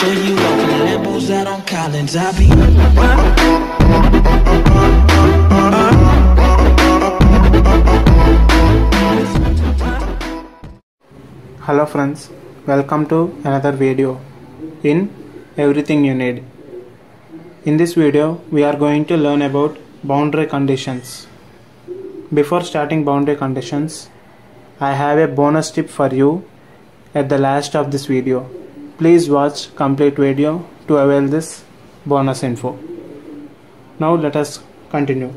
show you off in Lambos out on Collins. I be Hello friends, welcome to another video in Everything You Need. In this video we are going to learn about boundary conditions. Before starting boundary conditions, I have a bonus tip for you at the last of this video. Please watch complete video to avail this bonus info. Now let us continue.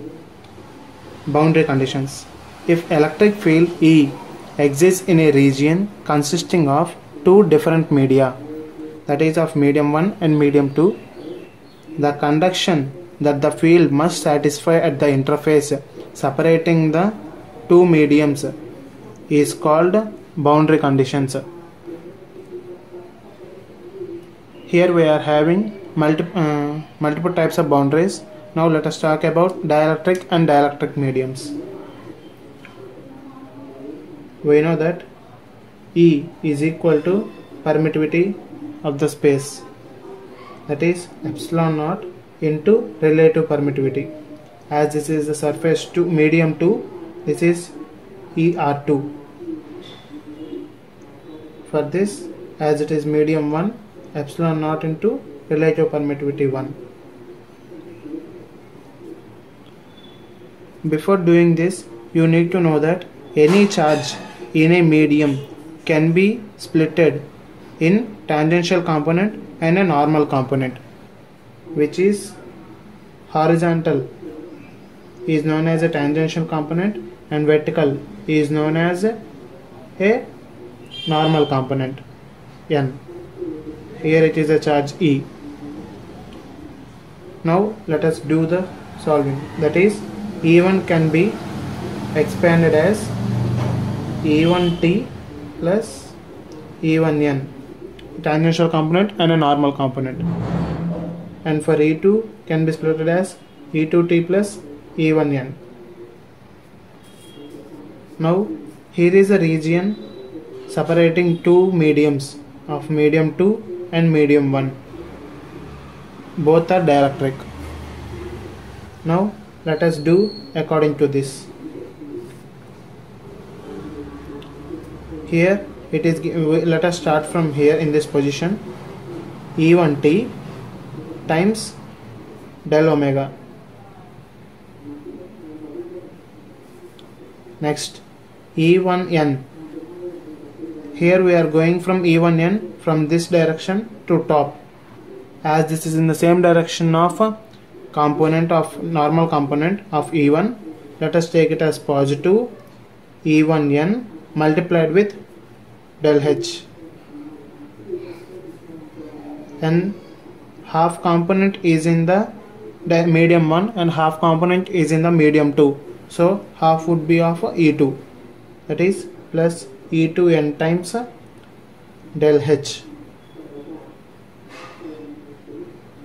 Boundary conditions. If electric field E exists in a region consisting of two different media, that is of medium 1 and medium 2, the conduction that the field must satisfy at the interface separating the two mediums is called boundary conditions. Here we are having multiple types of boundaries. Now let us talk about dielectric and dielectric mediums. We know that E is equal to permittivity of the space, that is epsilon naught into relative permittivity. As this is the surface to medium 2, this is ER2. For this, as it is medium 1, epsilon naught into relative permittivity 1. Before doing this, you need to know that any charge in a medium can be splitted in tangential component and a normal component, which is horizontal is known as a tangential component and vertical is known as a normal component N. Here it is a charge E. Now let us do the solving. That is, E1 can be expanded as E1t plus E1n, tangential component and a normal component, and for E2 can be split as E2t plus E1n. Now here is a region separating two mediums of medium 2 and medium 1. Both are dielectric. Now let us do according to this. Here it is, let us start from here in this position. E1t times del omega. Next E1n. Here we are going from E1n from this direction to top. As this is in the same direction of component of normal component of E1, let us take it as positive E1n multiplied with del h, and half component is in the medium 1 and half component is in the medium 2, so half would be of E2, that is plus E2n times del h.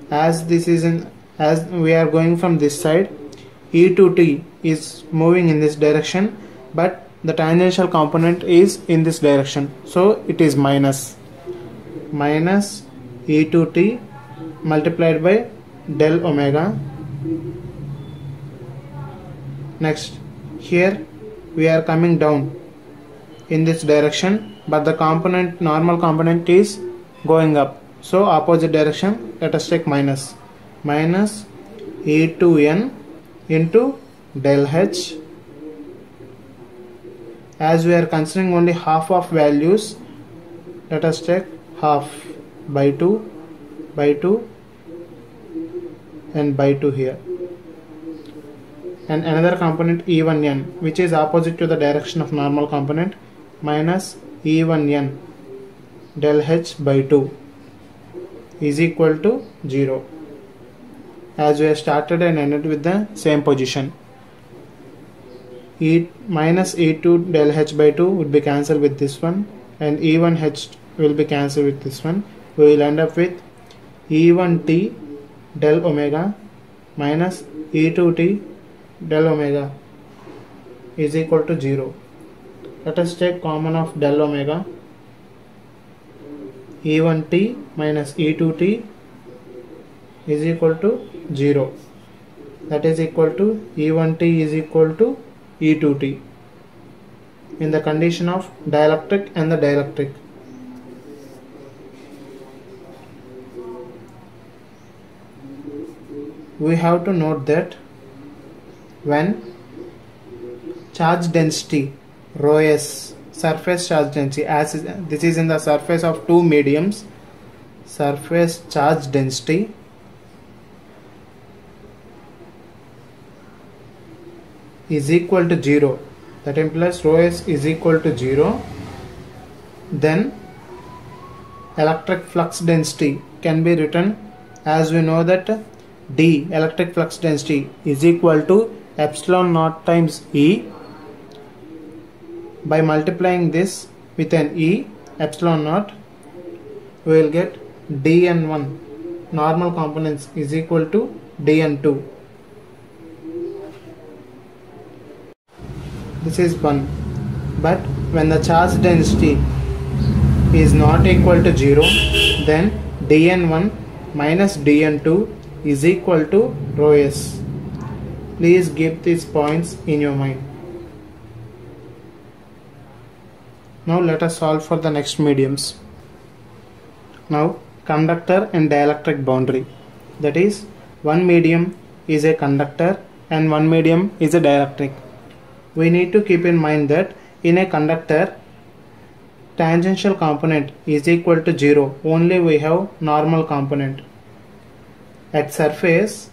As this is as we are going from this side, E2t is moving in this direction, but the tangential component is in this direction, so it is minus E2t multiplied by del omega. Next, here we are coming down in this direction, but the component, normal component, is going up, so opposite direction. Let us take minus E2n into del h. As we are considering only half of values, let us take half by 2 and by 2 here, and another component E1n, which is opposite to the direction of normal component, minus E1n del h by 2 is equal to 0. As we have started and ended with the same position, minus E2 del h by 2 would be cancelled with this one, and E1h will be cancelled with this one. We will end up with E1t del omega minus E2t del omega is equal to 0. Let us take common of del omega. E1t minus E2t is equal to 0. That is equal to E1t is equal to E2t in the condition of dielectric and the dielectric. We have to note that when charge density rho s, surface charge density, as this is in the surface of two mediums, surface charge density is equal to 0, that implies rho s is equal to 0, then electric flux density can be written as we know that d, electric flux density, is equal to epsilon naught times E. By multiplying this with an E, epsilon naught, we will get dN1 normal components is equal to dN2. This is 1. But when the charge density is not equal to 0, then dN1 minus dN2 is equal to rho s. Please keep these points in your mind. Now let us solve for the next mediums. Now conductor and dielectric boundary. That is, one medium is a conductor and one medium is a dielectric. We need to keep in mind that in a conductor, tangential component is equal to 0. Only we have normal component. At the surface,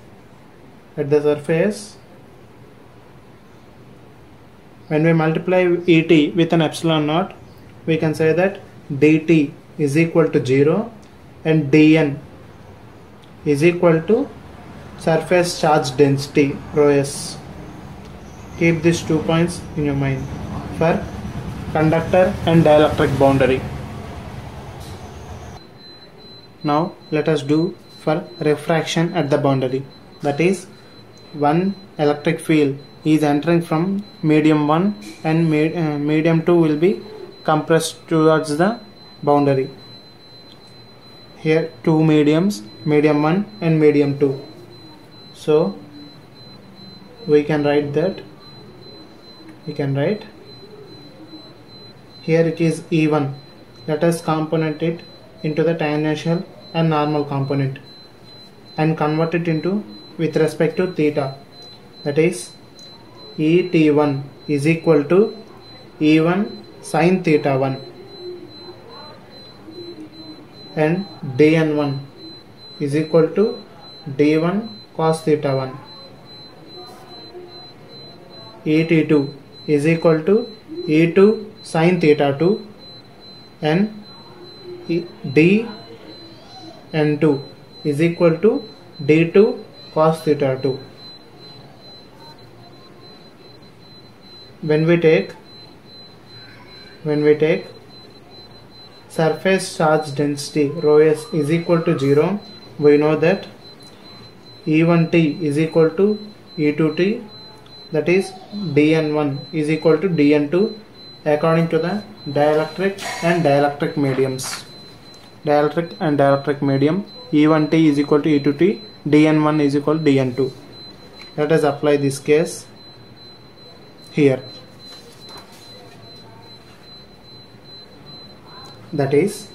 when we multiply Et with an epsilon naught, we can say that dt is equal to 0 and dN is equal to surface charge density rho s. Keep these 2 points in your mind for conductor and dielectric boundary. Now let us do for refraction at the boundary. That is, one electric field is entering from medium 1 and medium 2 will be compressed towards the boundary. Here two mediums, medium 1 and medium 2. So we can write that. Here it is E1. Let us component it into the tangential and normal component and convert it into with respect to theta. That is, Et1 is equal to E1 sin theta 1 and dN1 is equal to d1 cos theta 1. Et2 is equal to E2 sin theta 2 and dN2 is equal to d2 cos theta 2. When we take surface charge density rho s is equal to 0, we know that E1t is equal to E2t, that is dN1 is equal to dN2 according to the dielectric and dielectric mediums. Dielectric and dielectric medium, E1t is equal to E2t, dN1 is equal to dN2. Let us apply this case here. That is,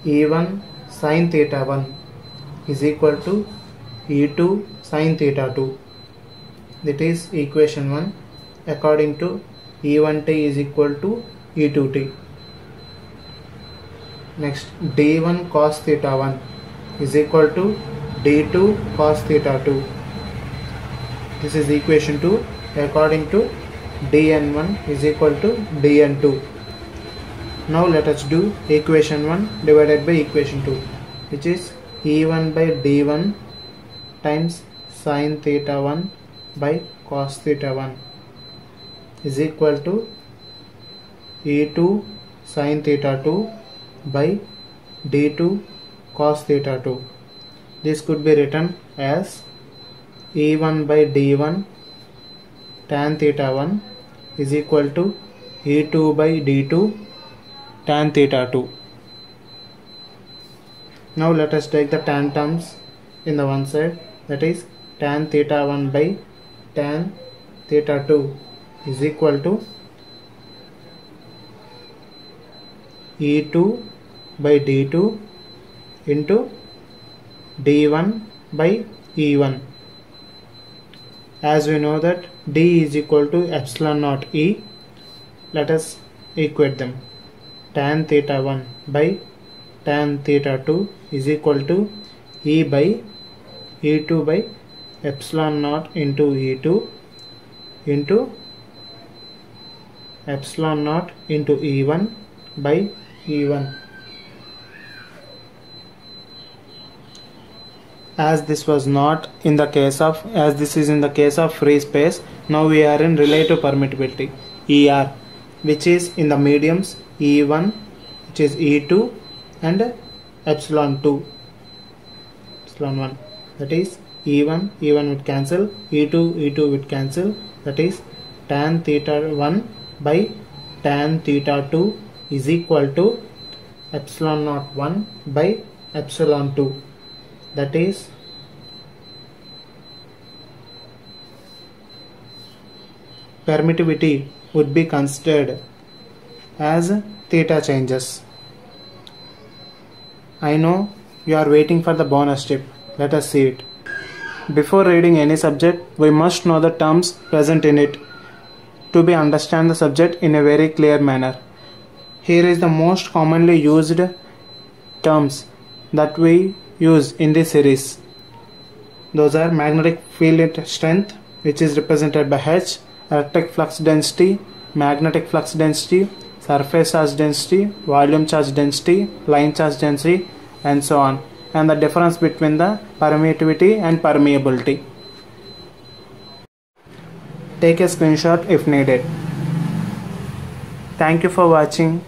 E1 sin theta 1 is equal to E2 sin theta 2. That is equation 1 according to E1t is equal to E2t. Next, d1 cos theta 1 is equal to d2 cos theta 2. This is equation 2 according to dN1 is equal to dN2. Now let us do equation 1 divided by equation 2, which is E1 by d1 times sin theta 1 by cos theta 1 is equal to E2 sin theta 2 by d2 cos theta 2. This could be written as E1 by d1 tan theta 1 is equal to E2 by d2 tan theta 2. Now let us take the tan terms in the one side, that is tan theta 1 by tan theta 2 is equal to E2 by D2 into D1 by E1. As we know that D is equal to epsilon naught E, let us equate them. Tan theta 1 by tan theta 2 is equal to E by E2 by epsilon naught into E2 into epsilon naught into E1 by E1. As this is in the case of free space, now we are in relative permittivity ER, which is in the mediums E1, which is E2 and epsilon 2, epsilon 1, that is E1 would cancel, E2 would cancel, that is tan theta 1 by tan theta 2 is equal to epsilon naught 1 by epsilon 2, that is permittivity would be considered as theta changes. I know you are waiting for the bonus tip. Let us see it. Before reading any subject, we must know the terms present in it to be understand the subject in a very clear manner. Here is the most commonly used terms that we use in this series. Those are magnetic field strength, which is represented by H, electric flux density, magnetic flux density, surface charge density, volume charge density, line charge density, and so on, and the difference between the permittivity and permeability. Take a screenshot if needed. Thank you for watching.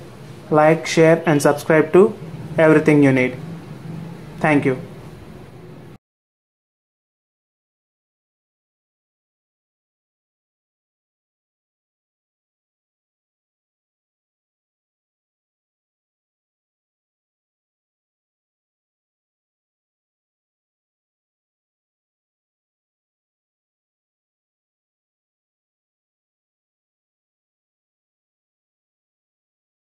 Like, share and subscribe to Everything You Need. Thank you.